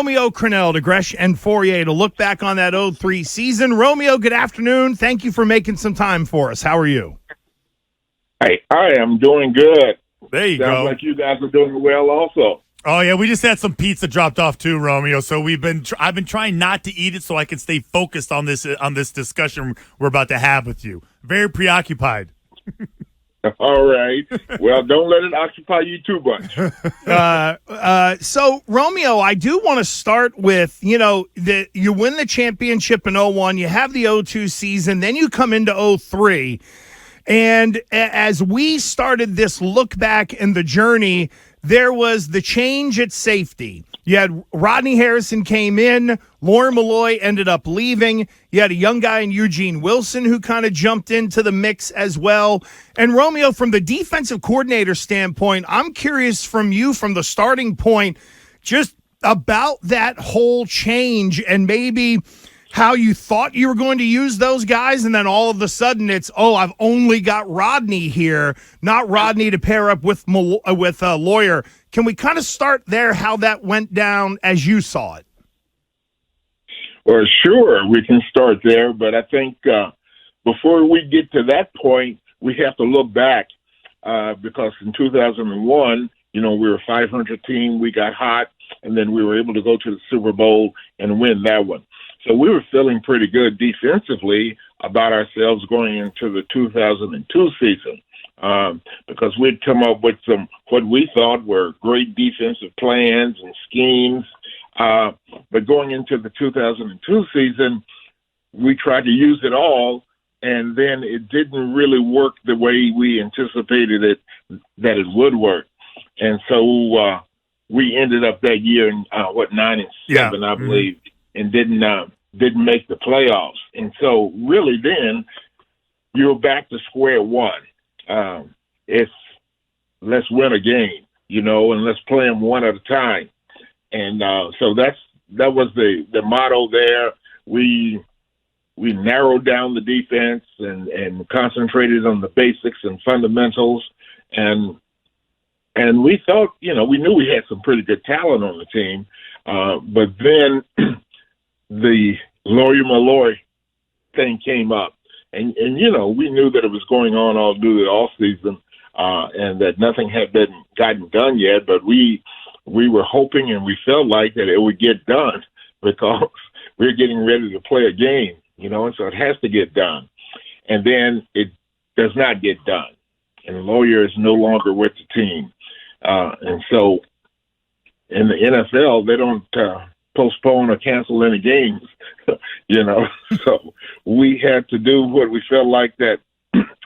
Romeo Crennel to Gresh and Fourier to look back on that 0-3 season. Romeo, good afternoon. Thank you for making some time for us. How are you? Hey, I am doing good. There you Sounds go. like you guys are doing well also. Oh yeah, we just had some pizza dropped off too, Romeo. So I've been trying not to eat it so I can stay focused on this discussion we're about to have with you. Very preoccupied. All right. Well, don't let it occupy you too much. So, Romeo, I do want to start with, you win the championship in 0-1, you have the 0-2 season, then you come into 0-3. And as we started this look back in the journey, there was the change at safety. You had Rodney Harrison came in, Lauren Malloy ended up leaving. You had a young guy in Eugene Wilson who kind of jumped into the mix as well. And Romeo, from the defensive coordinator standpoint, I'm curious from you from the starting point, just about that whole change and maybe how you thought you were going to use those guys, and then all of a sudden it's, I've only got Rodney here, not Rodney to pair up with Lawyer. Can we kind of start there, how that went down as you saw it? Well, sure, we can start there, but I think before we get to that point, we have to look back because in 2001, we were a 500 team, we got hot, and then we were able to go to the Super Bowl and win that one. So we were feeling pretty good defensively about ourselves going into the 2002 season because we'd come up with what we thought were great defensive plans and schemes. But going into the 2002 season, we tried to use it all, and then it didn't really work the way we anticipated that it would work. And so we ended up that year in 9-7, I believe, and didn't make the playoffs. And so really then you're back to square one. It's let's win a game, and let's play them one at a time. And so that was the motto there. We narrowed down the defense and concentrated on the basics and fundamentals. And we thought, we knew we had some pretty good talent on the team. But then the Lawyer Malloy thing came up. And we knew that it was going on all through the off season and that nothing had been gotten done yet. But we were hoping and we felt like that it would get done because we're getting ready to play a game, and so it has to get done. And then it does not get done. And the Lawyer is no longer with the team. And so in the NFL, they don't postpone or cancel any games, So we had to do what we felt like that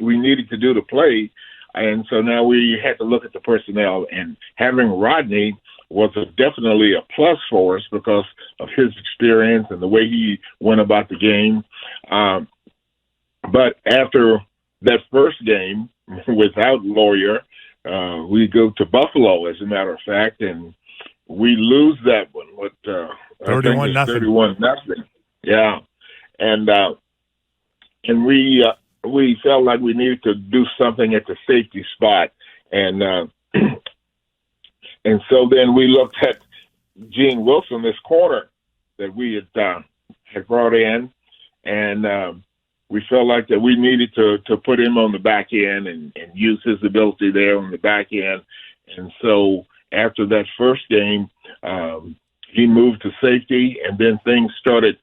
we needed to do to play. And so now we had to look at the personnel, and having Rodney was definitely a plus for us because of his experience and the way he went about the game. But after that first game without Lawyer, we go to Buffalo, as a matter of fact, and we lose that one with 31-0. 31-0. Yeah, and we felt like we needed to do something at the safety spot, and so then we looked at Gene Wilson, this corner that we had brought in, and we felt like that we needed to put him on the back end and use his ability there on the back end. And so after that first game, he moved to safety, and then things started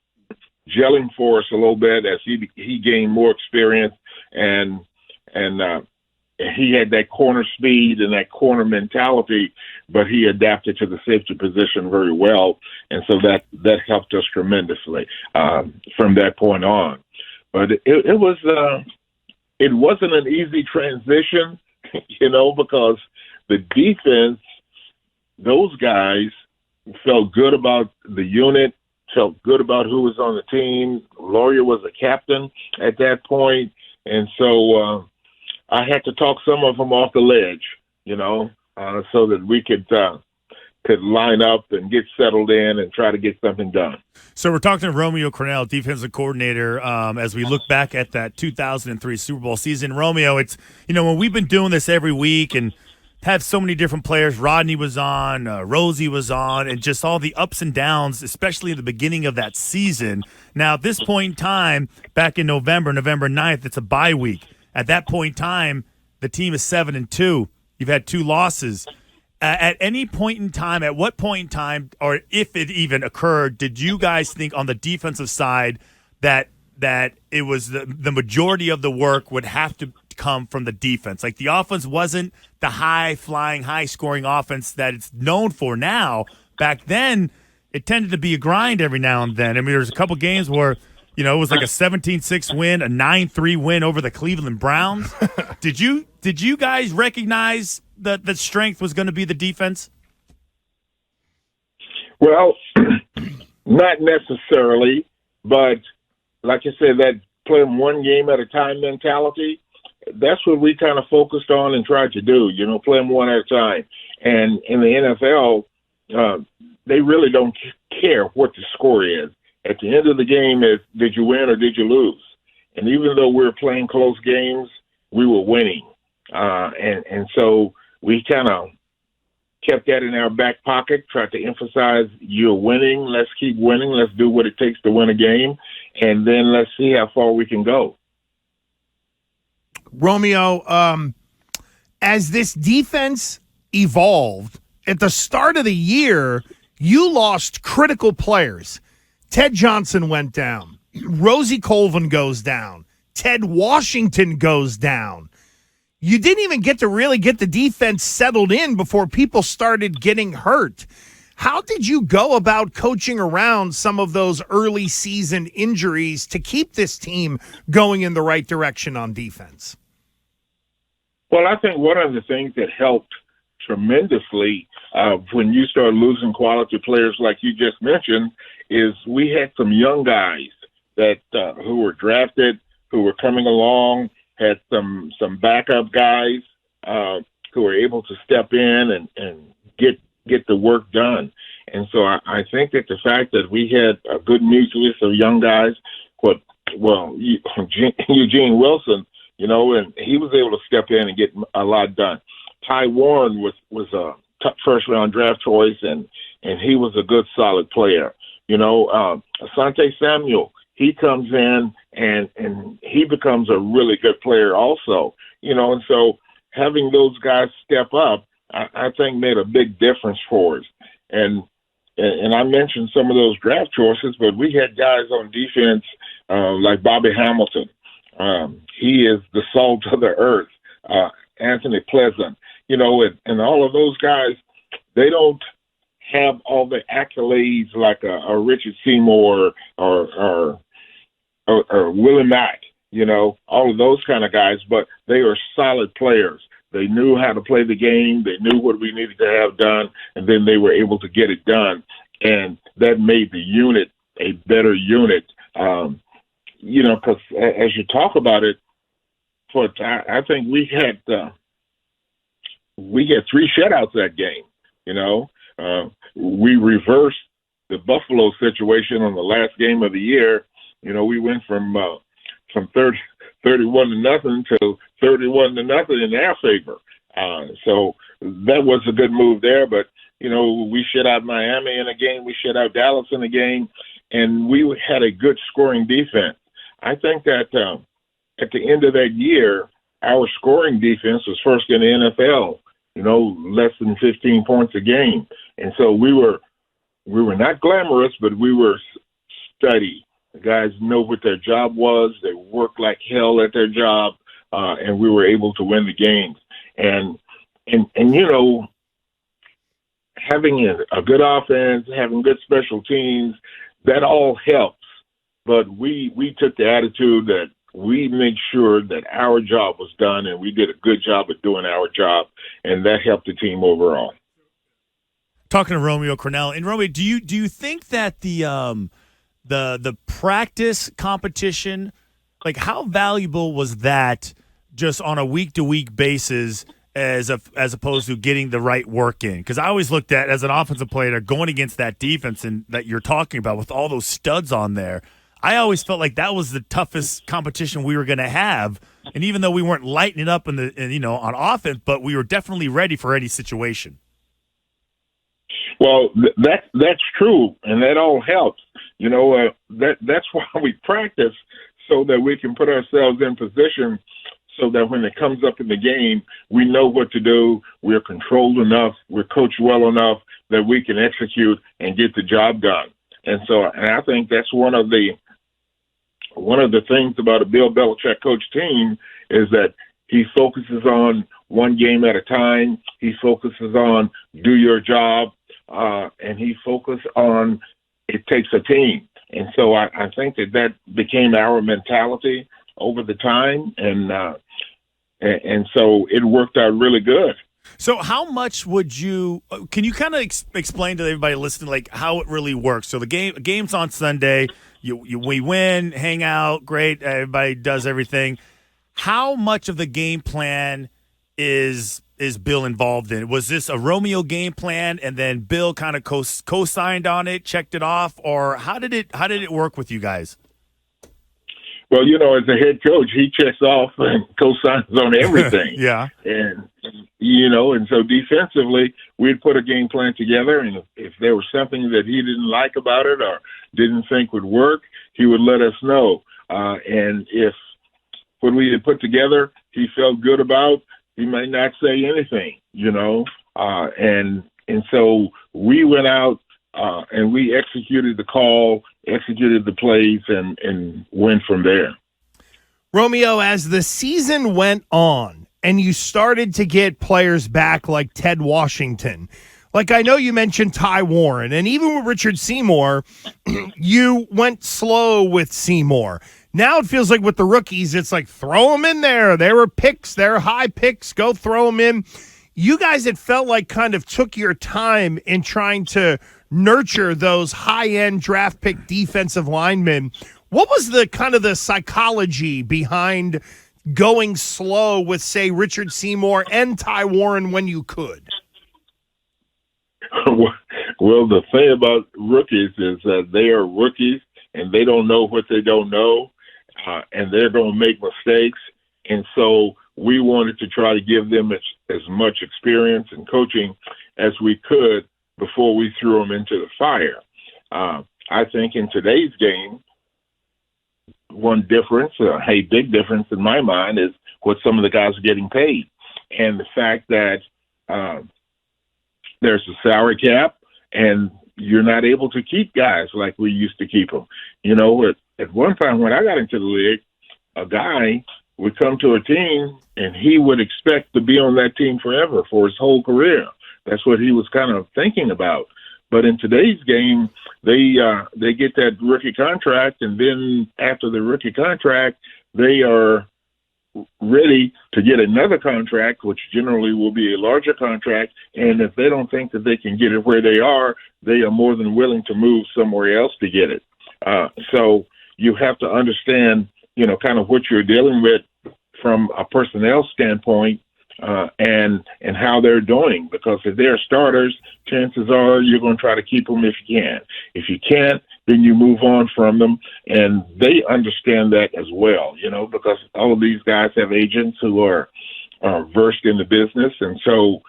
gelling for us a little bit as he gained more experience, and he had that corner speed and that corner mentality, but he adapted to the safety position very well, and so that helped us tremendously from that point on. But it wasn't an easy transition, because the defense, those guys felt good about the unit, felt good about who was on the team. Lawyer was a captain at that point, and so I had to talk some of them off the ledge, so that we could line up and get settled in and try to get something done. So we're talking to Romeo Crennel, defensive coordinator, as we look back at that 2003 Super Bowl season. Romeo, it's, when we've been doing this every week and have so many different players. Rodney was on, Rosie was on, and just all the ups and downs, especially at the beginning of that season. Now, at this point in time, back in November 9th, it's a bye week. At that point in time, the team is 7-2. You've had 2 losses. At any point in time, at what point in time, or if it even occurred, did you guys think on the defensive side that it was the majority of the work would have to come from the defense? Like, the offense wasn't the high-flying, high-scoring offense that it's known for now. Back then, it tended to be a grind every now and then. I mean, there was a couple games where, it was like a 17-6 win, a 9-3 win over the Cleveland Browns. Did you guys recognize that the strength was going to be the defense? Well, not necessarily, but like I said, that playing one game at a time mentality, that's what we kind of focused on and tried to do, play them one at a time. And in the NFL, they really don't care what the score is. At the end of the game, is did you win or did you lose? And even though we were playing close games, we were winning. And so we kind of kept that in our back pocket, tried to emphasize you're winning, let's keep winning, let's do what it takes to win a game, and then let's see how far we can go. Romeo, as this defense evolved, at the start of the year, you lost critical players. Ted Johnson went down. Rosie Colvin goes down. Ted Washington goes down. You didn't even get to really get the defense settled in before people started getting hurt. How did you go about coaching around some of those early season injuries to keep this team going in the right direction on defense? Well, I think one of the things that helped tremendously when you start losing quality players like you just mentioned is we had some young guys that who were drafted, who were coming along, had some backup guys who were able to step in and get the work done. And so I think that the fact that we had a good nucleus of young guys, Eugene Wilson, and he was able to step in and get a lot done. Ty Warren was a first-round draft choice, and he was a good, solid player. Asante Samuel, he comes in and he becomes a really good player also. And so having those guys step up, I think made a big difference for us. And I mentioned some of those draft choices, but we had guys on defense like Bobby Hamilton. He is the salt of the earth. Anthony Pleasant, and all of those guys, they don't have all the accolades like a Richard Seymour or Willie Mack, all of those kind of guys, but they are solid players. They knew how to play the game. They knew what we needed to have done, and then they were able to get it done. And that made the unit a better unit, because as you talk about it, I think we had 3 shutouts that game. We reversed the Buffalo situation on the last game of the year. We went from 31-0 to 31-0 in our favor. So that was a good move there. But we shut out Miami in a game, we shut out Dallas in a game, and we had a good scoring defense. I think that at the end of that year, our scoring defense was first in the NFL. Less than 15 points a game. And so we were not glamorous, but we were steady. The guys know what their job was. They worked like hell at their job, and we were able to win the games. And having a good offense, having good special teams, that all helps. But we took the attitude that we made sure that our job was done, and we did a good job of doing our job, and that helped the team overall. Talking to Romeo Crennel, and Romeo, do you think that the practice competition, like how valuable was that, just on a week to week basis, as opposed to getting the right work in? Because I always looked at, as an offensive player, going against that defense and that you're talking about with all those studs on there, I always felt like that was the toughest competition we were going to have. And even though we weren't lighting it up on offense, but we were definitely ready for any situation. Well, that's true, and that all helps. That's why we practice, so that we can put ourselves in position so that when it comes up in the game, we know what to do. We're controlled enough, we're coached well enough that we can execute and get the job done. And I think that's one of the things about a Bill Belichick coach team is that he focuses on one game at a time. He focuses on do your job, and he focuses on it takes a team. And so I think that became our mentality over the time, and so it worked out really good. So how much can you kind of explain to everybody listening, like how it really works? So the game's on Sunday, we win, hang out, great, everybody does everything. How much of the game plan is Bill involved in? Was this a Romeo game plan and then Bill kind of co-signed on it, checked it off, or how did it work with you guys? Well, as a head coach, he checks off and co-signs on everything. Yeah. And so defensively, we'd put a game plan together, and if there was something that he didn't like about it or didn't think would work, he would let us know. And if what we had put together he felt good about, he might not say anything, and so we went out and we executed the call, executed the plays, and went from there. Romeo, as the season went on and you started to get players back like Ted Washington, like I know you mentioned Ty Warren, and even with Richard Seymour, you went slow with Seymour. Now it feels like with the rookies, it's like throw them in there. There were picks, there are high picks, go throw them in. You guys, it felt like kind of took your time in trying to nurture those high-end draft pick defensive linemen. What was the kind of the psychology behind going slow with, say, Richard Seymour and Ty Warren when you could? Well, the thing about rookies is that they are rookies and they don't know what they don't know, and they're going to make mistakes. And so we wanted to try to give them as much experience and coaching as we could before we threw them into the fire. I think in today's game, one difference, a big difference in my mind, is what some of the guys are getting paid. And the fact that there's a salary cap and you're not able to keep guys like we used to keep them. At one time when I got into the league, a guy would come to a team and he would expect to be on that team forever for his whole career. That's what he was kind of thinking about. But in today's game, they get that rookie contract, and then after the rookie contract, they are ready to get another contract, which generally will be a larger contract. And if they don't think that they can get it where they are more than willing to move somewhere else to get it. So you have to understand, kind of what you're dealing with from a personnel standpoint, and how they're doing. Because if they're starters, chances are you're going to try to keep them if you can. If you can't, then you move on from them. And they understand that as well, because all of these guys have agents who are versed in the business. And so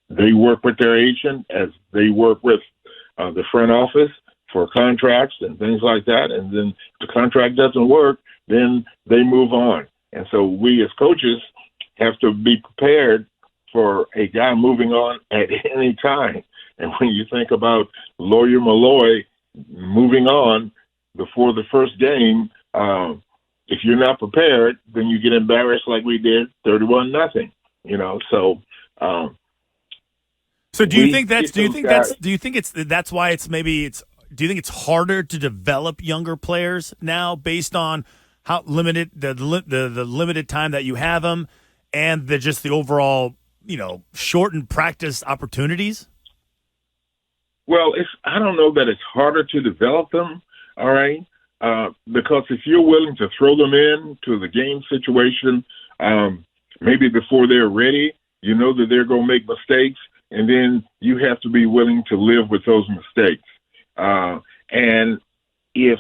they work with their agent as they work with the front office for contracts and things like that. And then if the contract doesn't work, then they move on. And so we as coaches have to be prepared for a guy moving on at any time. And when you think about Lawyer Malloy moving on before the first game, if you're not prepared, then you get embarrassed like we did, 31-0. So do you think it's harder to develop younger players now based on how limited the limited time that you have them and the overall, shortened practice opportunities? Well, I don't know that it's harder to develop them, all right? Because if you're willing to throw them in to the game situation, maybe before they're ready, that they're going to make mistakes, and then you have to be willing to live with those mistakes. And if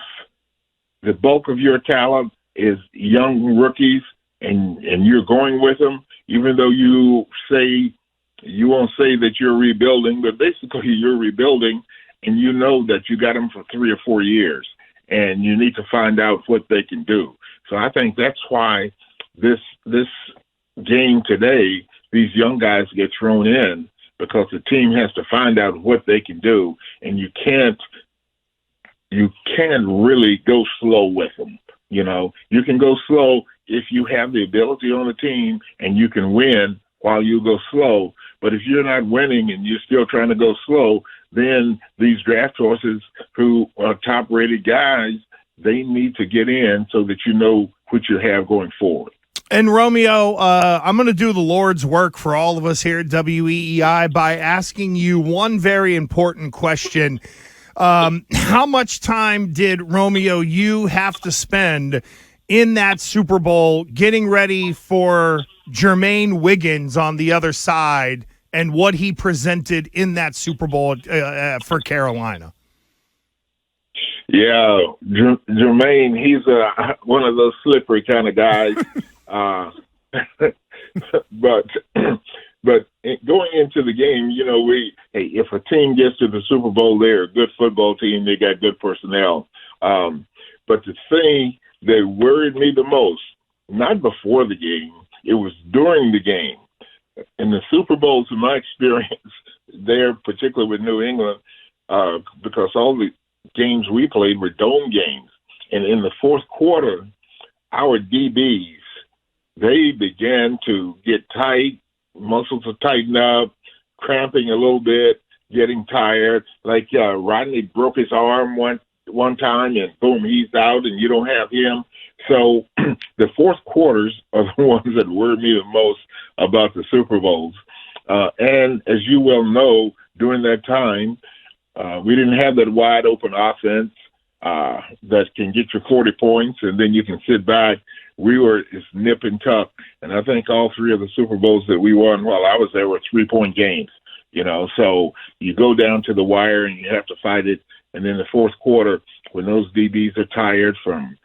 the bulk of your talent is young rookies, and you're going with them, even though you won't say that you're rebuilding, but basically you're rebuilding, and you know that you got them for 3 or 4 years, and you need to find out what they can do. So I think that's why this game today, these young guys get thrown in, because the team has to find out what they can do, and you can't really go slow with them. You know, you can go slow if you have the ability on the team and you can win while you go slow. But if you're not winning and you're still trying to go slow, then these draft choices who are top-rated guys, they need to get in so that you know what you have going forward. And Romeo, I'm going to do the Lord's work for all of us here at WEEI by asking you one very important question. How much time did, Romeo, you have to spend in that Super Bowl getting ready for Jermaine Wiggins on the other side and what he presented in that Super Bowl for Carolina? Yeah, Jermaine, he's one of those slippery kind of guys. But going into the game, you know, if a team gets to the Super Bowl, they're a good football team. They got good personnel. But the thing that worried me the most, not before the game, it was during the game. In the Super Bowls, in my experience there, particularly with New England, because all the games we played were dome games. And in the fourth quarter, our DBs, they began to get tight, muscles are tightened up, cramping a little bit, getting tired. Like Rodney broke his arm one time, and boom, he's out, and you don't have him. So the fourth quarters are the ones that worry me the most about the Super Bowls. And as you well know, during that time, we didn't have that wide open offense that can get you 40 points, and then you can sit back. We were just nip and tuck. And I think all 3 of the Super Bowls that we won while I was there were 3-point games, you know. So you go down to the wire and you have to fight it. And then the fourth quarter, when those DBs are tired from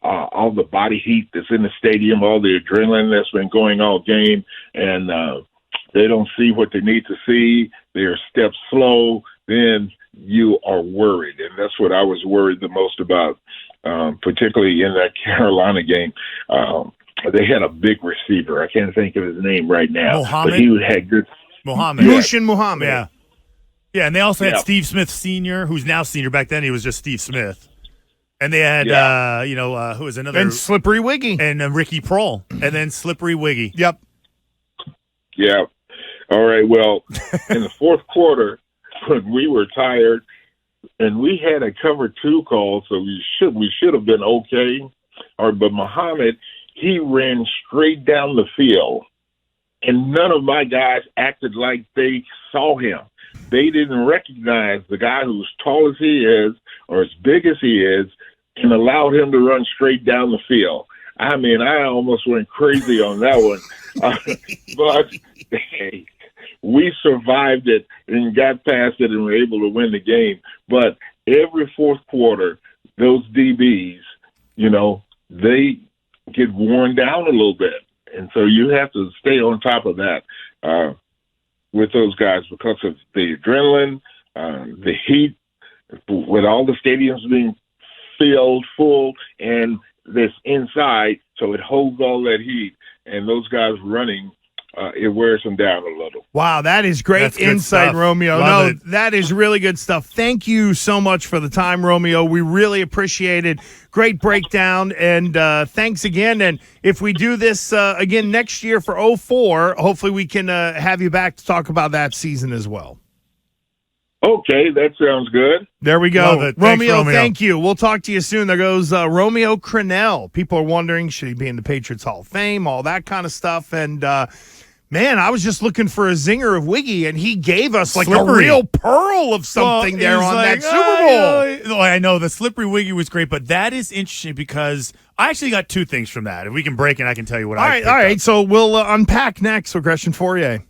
all the body heat that's in the stadium, all the adrenaline that's been going all game, and they don't see what they need to see, they're steps slow, then you are worried. And that's what I was worried the most about, particularly in that Carolina game. They had a big receiver. I can't think of his name right now. Mohammed? But he had good. Mohammed. Mushin Muhammad. Yeah. Yeah, and they also had Steve Smith Sr., who's now senior. Back then he was just Steve Smith. And they had, who was another? And Slippery Wiggy. And Ricky Prohl. And then Slippery Wiggy. Yep. Yeah. All right. Well, in the fourth quarter, when we were tired, and we had a cover 2 call, so we should have been okay. But Muhammad, he ran straight down the field, and none of my guys acted like they saw him. They didn't recognize the guy who's tall as he is or as big as he is and allowed him to run straight down the field. I mean, I almost went crazy on that one. But hey, we survived it and got past it and were able to win the game. But every fourth quarter, those DBs, you know, they get worn down a little bit. And so you have to stay on top of that with those guys because of the adrenaline, the heat, with all the stadiums being filled full, and this inside, so it holds all that heat. And those guys running, it wears them down a little. Wow, that is great insight, Romeo. Love it. That is really good stuff. Thank you so much for the time, Romeo. We really appreciate it. Great breakdown, and thanks again. And if we do this again next year for 04, hopefully we can have you back to talk about that season as well. Okay, that sounds good. There we go. Love it. Thanks, Romeo, Romeo. thank you. We'll talk to you soon. There goes Romeo Crennel. People are wondering, should he be in the Patriots Hall of Fame, all that kind of stuff. And, man, I was just looking for a zinger of Wiggy, and he gave us like a real pearl of something there on that Super Bowl. I know the Slippery Wiggy was great, but that is interesting because I actually got 2 things from that. If we can break it, I can tell you what I picked All right. up. So we'll unpack next with Gresham Fourier.